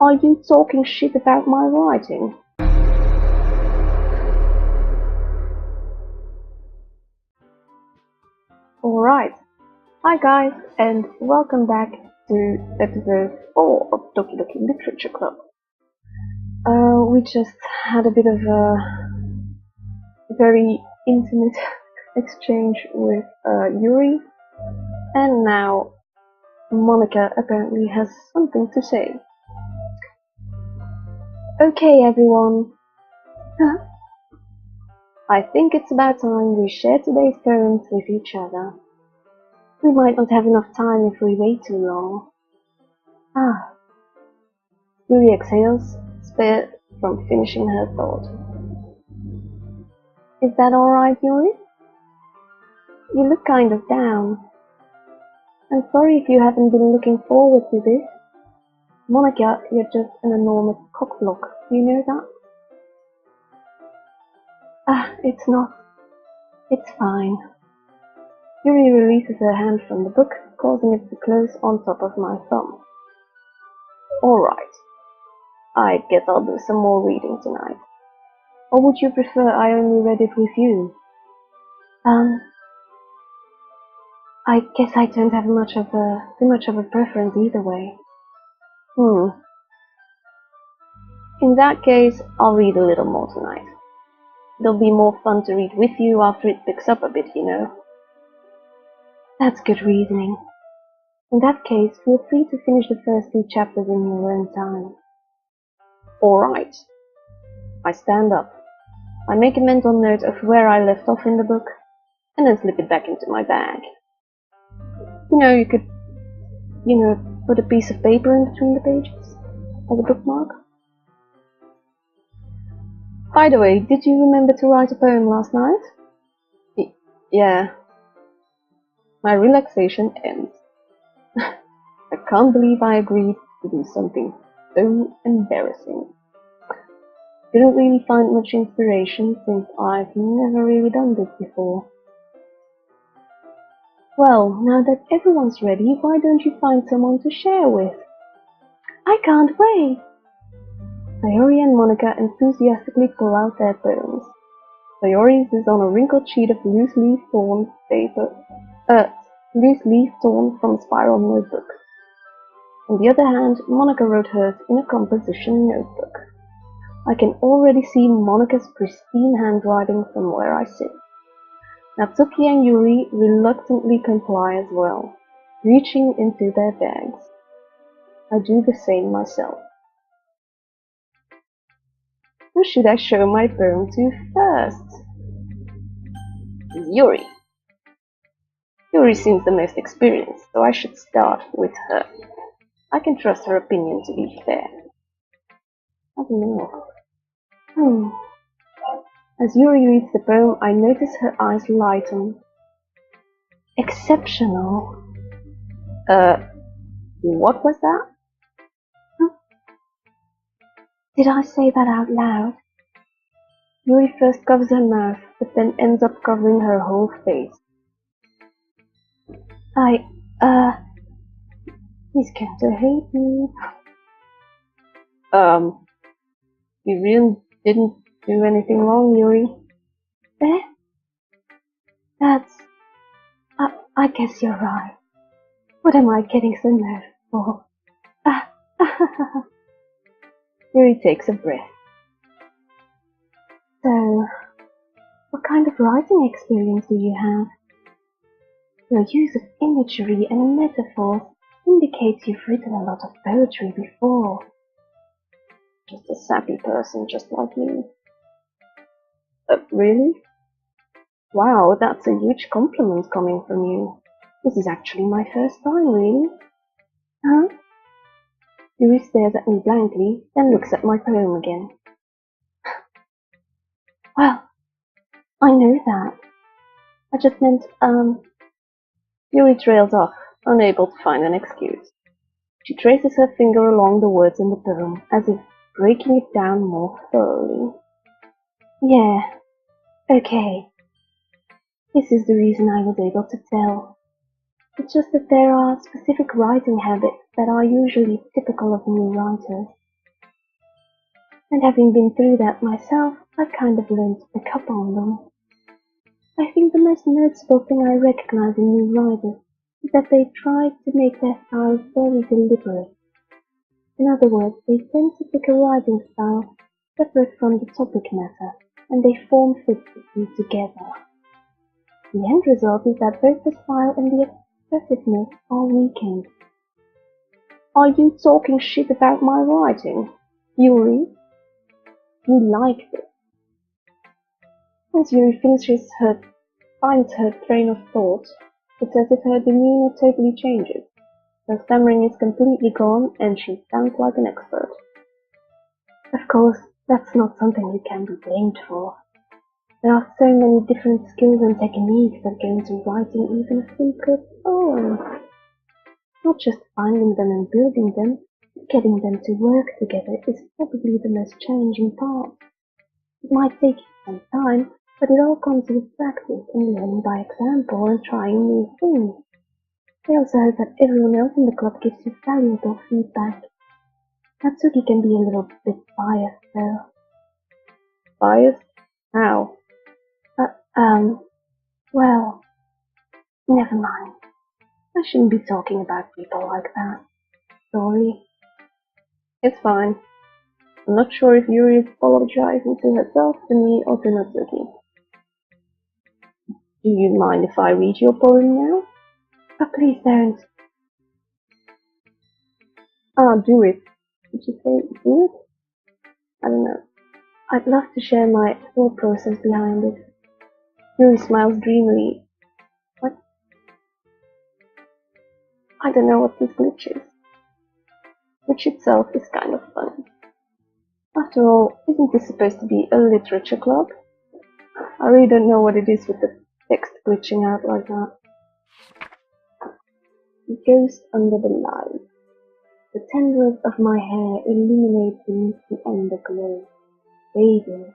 Are you talking shit about my writing? Alright, hi guys, and welcome back to episode 4 of Doki Doki Literature Club. We just had a bit of a very intimate exchange with Yuri, and now Monica apparently has something to say. Okay everyone, I think it's about time we share today's poems with each other. We might not have enough time if we wait too long. Yuri exhales, spared from finishing her thought. Is that alright, Yuri? You look kind of down. I'm sorry if you haven't been looking forward to this. Monica, you're just an enormous cockblock. Do you know that? It's not. It's fine. Yuri releases her hand from the book, causing it to close on top of my thumb. Alright. I guess I'll do some more reading tonight. Or would you prefer I only read it with you? I guess I don't have too much of a preference either way. In that case, I'll read a little more tonight. It'll be more fun to read with you after it picks up a bit, you know. That's good reasoning. In that case, feel free to finish the first 2 chapters in your own time. Alright. I stand up. I make a mental note of where I left off in the book, and then slip it back into my bag. You could, put a piece of paper in between the pages, as a bookmark. By the way, did you remember to write a poem last night? Yeah. My relaxation ends. I can't believe I agreed to do something so embarrassing. Didn't really find much inspiration since I've never really done this before. Well, now that everyone's ready, why don't you find someone to share with? I can't wait! Sayori and Monica enthusiastically pull out their poems. Sayori's is on a wrinkled sheet of loose leaf torn from a spiral notebook. On the other hand, Monica wrote hers in a composition notebook. I can already see Monica's pristine handwriting from where I sit. Natsuki and Yuri reluctantly comply as well, reaching into their bags. I do the same myself. Who should I show my poem to first? Yuri. Yuri seems the most experienced, so I should start with her. I can trust her opinion to be fair. I don't know. As Yuri reads the poem, I notice her eyes lighten. Exceptional. What was that? Did I say that out loud? Yuri first covers her mouth, but then ends up covering her whole face. He's going to hate me. You really didn't do anything wrong, Yuri. I guess you're right. What am I getting so nervous for? Yuri takes a breath. So, what kind of writing experience do you have? Your use of imagery and metaphors indicates you've written a lot of poetry before. Just a sappy person just like me. Really? Wow, that's a huge compliment coming from you. This is actually my first time, really. Huh? Yuri stares at me blankly, then looks at my poem again. Well, I know that. I just meant, Yuri trails off, unable to find an excuse. She traces her finger along the words in the poem, as if breaking it down more thoroughly. Yeah, okay. This is the reason I was able to tell. It's just that there are specific writing habits that are usually typical of new writers. And having been through that myself, I've kind of learned to pick up on them. I think the most noticeable thing I recognize in new writers is that they try to make their style very deliberate. In other words, they tend to pick a writing style separate from the topic matter, and they form-fit the two together. The end result is that both the style and the expressiveness are weakened. Are you talking shit about my writing, Yuri? You like it. Once Yuri finds her train of thought, it's as if her demeanor totally changes. Her stammering is completely gone, and she sounds like an expert. Of course, that's not something you can be blamed for. There are so many different skills and techniques that go into writing even a simple poem. Not just finding them and building them, but getting them to work together is probably the most challenging part. It might take you some time, but it all comes with practice and learning by example and trying new things. I also hope that everyone else in the club gives you valuable feedback. Natsuki can be a little bit biased, though. Biased? How? Well, never mind. I shouldn't be talking about people like that. Sorry. It's fine. I'm not sure if Yuri is apologizing to herself, to me, or to Natsuki. Do you mind if I read your poem now? Oh, please don't. Do it. Did you say do it? I don't know. I'd love to share my thought process behind it. Yuri smiles dreamily. What? I don't know what this glitch is. Which itself is kind of fun. After all, isn't this supposed to be a literature club? I really don't know what it is with the text glitching out like that. The ghost under the light. The tendrils of my hair illuminate beneath the underglow. Baby,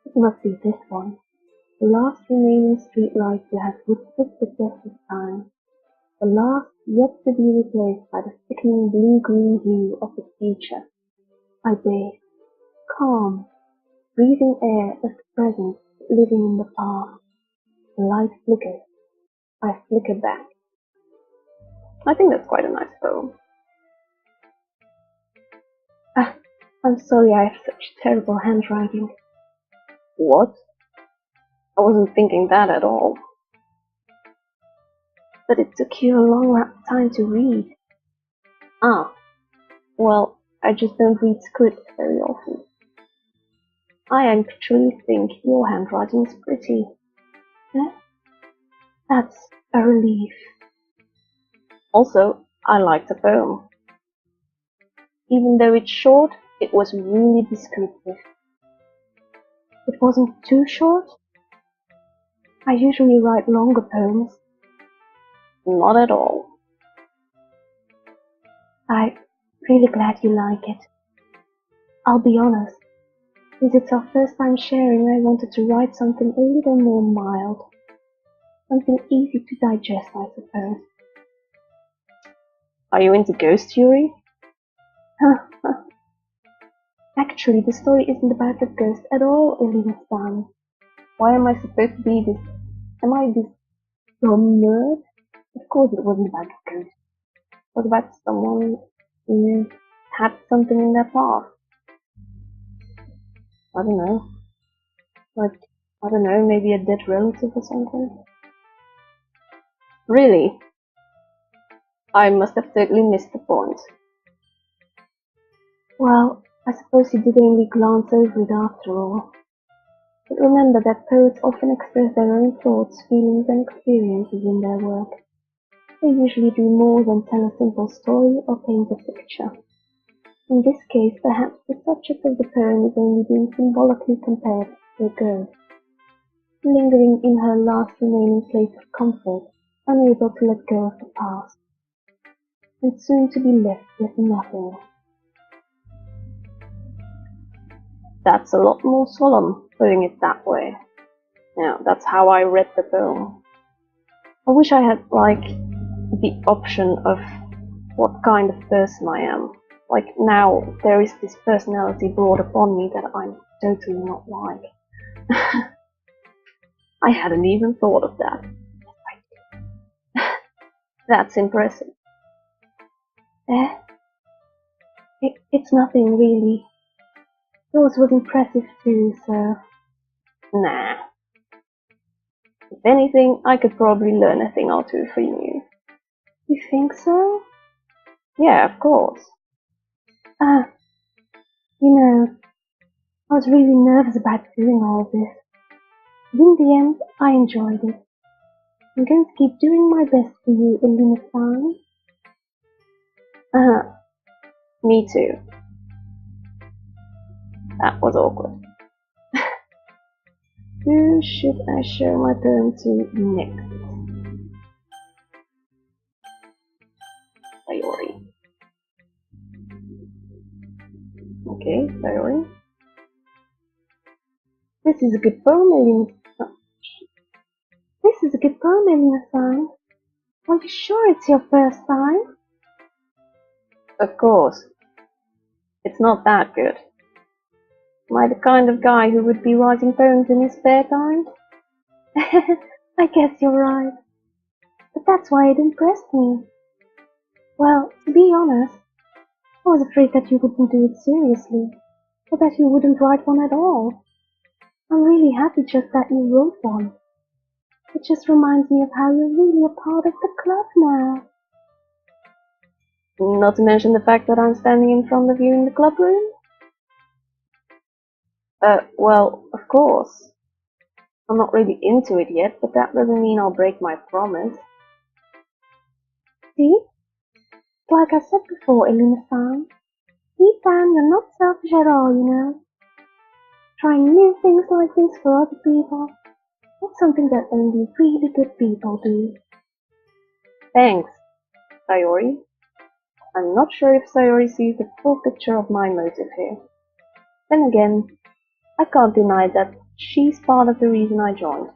it must be this one. The last remaining streetlight you have withstood the test of time. The last yet to be replaced by the sickening blue-green hue of the future. I bathe, calm, breathing air of the present, living in the past. The light flickers. I flicker back. I think that's quite a nice poem. I'm sorry I have such terrible handwriting. What? I wasn't thinking that at all. But it took you a long time to read. Well, I just don't read scripts very often. I actually think your handwriting is pretty. Eh? That's a relief. Also, I liked the poem. Even though it's short, it was really descriptive. It wasn't too short? I usually write longer poems. Not at all. I'm really glad you like it. I'll be honest, since it's our first time sharing, I wanted to write something a little more mild. Something easy to digest, I suppose. Are you into ghost Yuri? Actually, the story isn't about the ghost at all, Elena-san. Why am I supposed to be this? Am I this dumb nerd? Of course it wasn't about a ghost. It was about someone who had something in their past. I don't know. Maybe a dead relative or something. Really? I must have totally missed the point. Well, I suppose you did only glance over it after all. But remember that poets often express their own thoughts, feelings, and experiences in their work. They usually do more than tell a simple story or paint a picture. In this case, perhaps the subject of the poem is only being symbolically compared to a ghost, lingering in her last remaining place of comfort, unable to let go of the past, and soon to be left with nothing. That's a lot more solemn, putting it that way. Yeah, that's how I read the poem. I wish I had, the option of what kind of person I am. Like now, there is this personality brought upon me that I'm totally not like. I hadn't even thought of that. That's impressive. It's nothing really. Yours was impressive too, so... Nah. If anything, I could probably learn a thing or two from you. You think so? Yeah, of course. You know, I was really nervous about doing all this. But in the end, I enjoyed it. I'm going to keep doing my best for you, Elena-san. Me too. That was awkward. Who should I show my poem to next? Sayori. Okay, Sayori. This is a good poem, Elena. This is a good poem, Elena-san. Are you sure it's your first time? Of course. It's not that good. Am I the kind of guy who would be writing poems in his spare time? I guess you're right. But that's why it impressed me. Well, to be honest, I was afraid that you wouldn't do it seriously, or that you wouldn't write one at all. I'm really happy just that you wrote one. It just reminds me of how you're really a part of the club now. Not to mention the fact that I'm standing in front of you in the club room? Well, of course. I'm not really into it yet, but that doesn't mean I'll break my promise. See? Like I said before, Elena-san, deep down you're not selfish at all, you know. Trying new things like this for other people, that's something that only really good people do. Thanks, Sayori. I'm not sure if Sayori sees the full picture of my motive here. Then again, I can't deny that she's part of the reason I joined,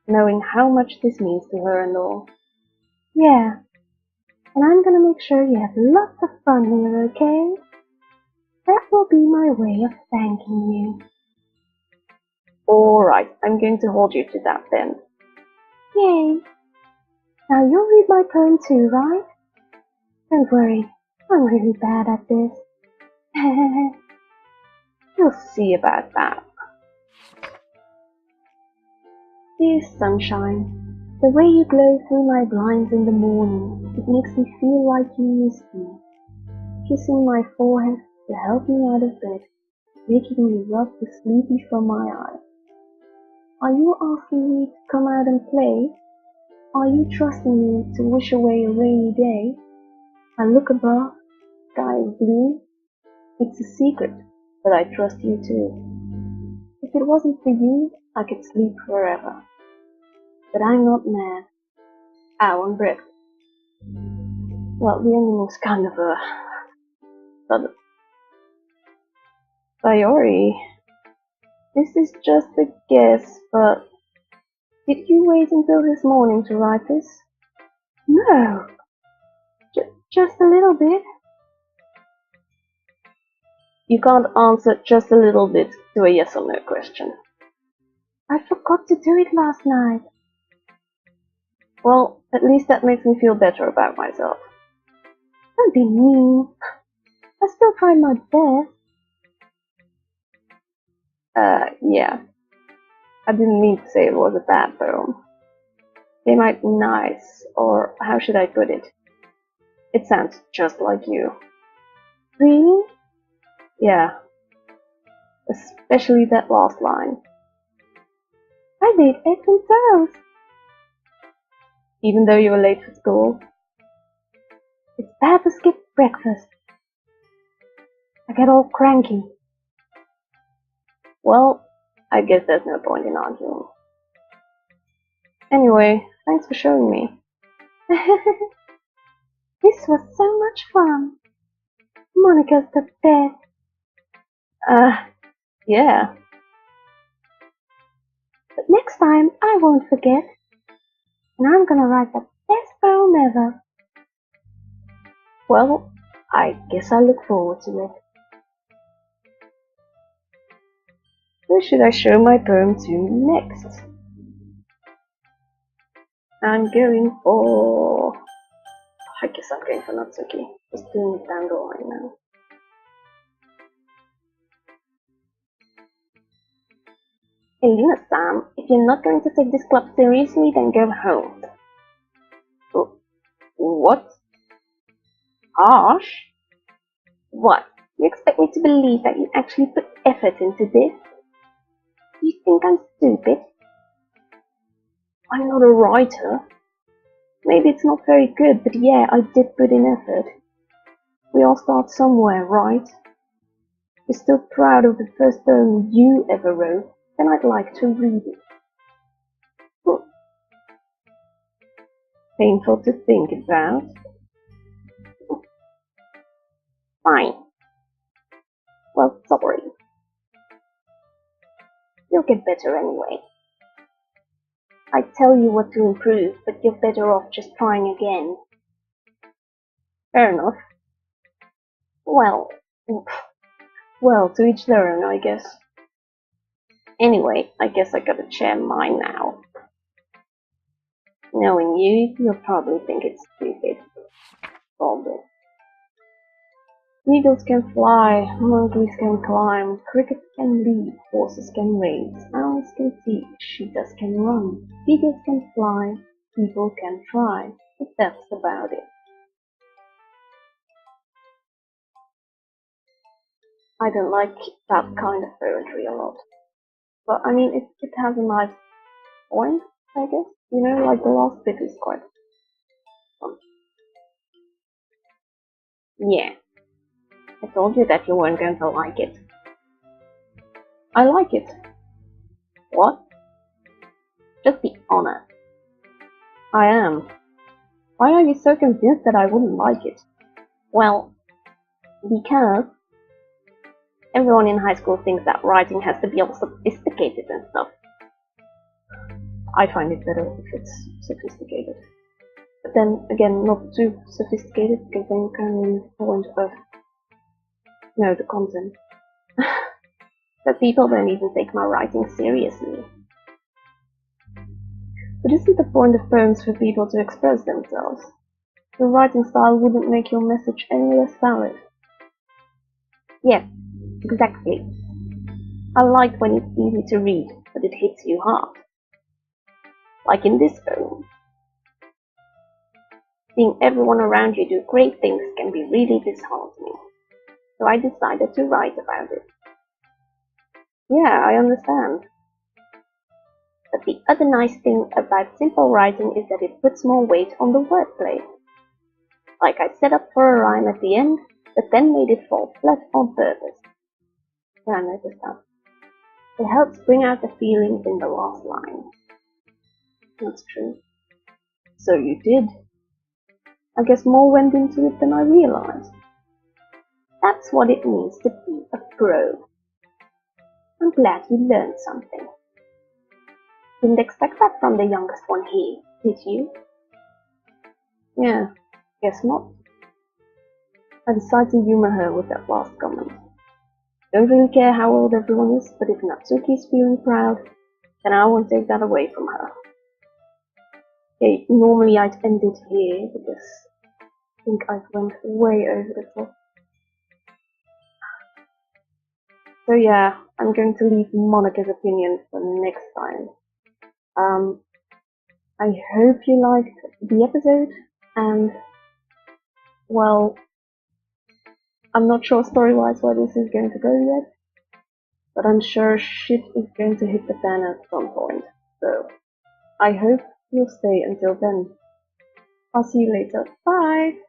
knowing how much this means to her and all. Yeah, and I'm gonna make sure you have lots of fun here, okay? That will be my way of thanking you. Alright, I'm going to hold you to that then. Yay! Now you'll read my poem too, right? Don't worry, I'm really bad at this. You'll see about that. Dear sunshine, the way you glow through my blinds in the morning, it makes me feel like you missed me. Kissing my forehead to help me out of bed, making me rub the sleepy from my eyes. Are you asking me to come out and play? Are you trusting me to wish away a rainy day? I look above, sky is blue. It's a secret, but I trust you too. If it wasn't for you, I could sleep forever. But I'm not mad. I want breakfast. Well, the ending was kind of a sudden. Sayori, this is just a guess, but did you wait until this morning to write this? No, just a little bit. You can't answer just a little bit to a yes or no question. I forgot to do it last night. Well, at least that makes me feel better about myself. Don't be mean. I still tried my best. Yeah. I didn't mean to say it was a bad poem. They might be nice, or how should I put it? It sounds just like you. Really? Yeah. Especially that last line. I made eggs and toast. Even though you were late for school? It's bad to skip breakfast. I get all cranky. Well, I guess there's no point in arguing. Anyway, thanks for showing me. This was so much fun. Monica's the best. Yeah. But next time I won't forget. And I'm gonna write the best poem ever. Well, I guess I look forward to it. Who should I show my poem to next? I'm going for... I guess I'm going for Natsuki. Just doing the dandelion now. Hey, Luna-san, if you're not going to take this club seriously, then go home. Oh, what? Harsh? What? You expect me to believe that you actually put effort into this? Do you think I'm stupid? I'm not a writer. Maybe it's not very good, but yeah, I did put in effort. We all start somewhere, right? If you're still proud of the first poem you ever wrote, then I'd like to read it. Painful to think about. Fine. Well, sorry. You'll get better anyway. I tell you what to improve, but you're better off just trying again. Fair enough. Well, to each their own, I guess. Anyway, I guess I gotta share mine now. Knowing you, you'll probably think it's stupid. Probably. Eagles can fly, monkeys can climb, crickets can leap, horses can race, owls can teach, cheetahs can run, beagles can fly, people can try, but that's about it. I don't like that kind of poetry a lot. But I mean, it has a nice point, I guess. You know, like the last bit is quite fun. Yeah. I told you that you weren't going to like it. I like it. What? Just be honest. I am. Why are you so convinced that I wouldn't like it? Well, because everyone in high school thinks that writing has to be all sophisticated and stuff. I find it better if it's sophisticated. But then again, not too sophisticated, because then you can win the point of the content. But people don't even take my writing seriously. But isn't the point of poems for people to express themselves? Your writing style wouldn't make your message any less valid. Yeah, exactly. I like when it's easy to read, but it hits you hard. Like in this poem. Seeing everyone around you do great things can be really disheartening. So I decided to write about it. Yeah, I understand. But the other nice thing about simple writing is that it puts more weight on the wordplay. Like I set up for a rhyme at the end, but then made it fall flat on purpose. Yeah, I noticed that. It helps bring out the feeling in the last line. That's true. So you did. I guess more went into it than I realized. That's what it means to be a pro. I'm glad you learned something. Didn't expect that from the youngest one here, did you? Yeah, guess not. I decided to humor her with that last comment. Don't really care how old everyone is, but if Natsuki's feeling proud, then I won't take that away from her. Okay, normally I'd end it here, because I think I've went way over the top. So yeah, I'm going to leave Monica's opinion for next time. I hope you liked the episode, and, well, I'm not sure story-wise where this is going to go yet, but I'm sure shit is going to hit the fan at some point, so I hope you'll stay until then. I'll see you later. Bye!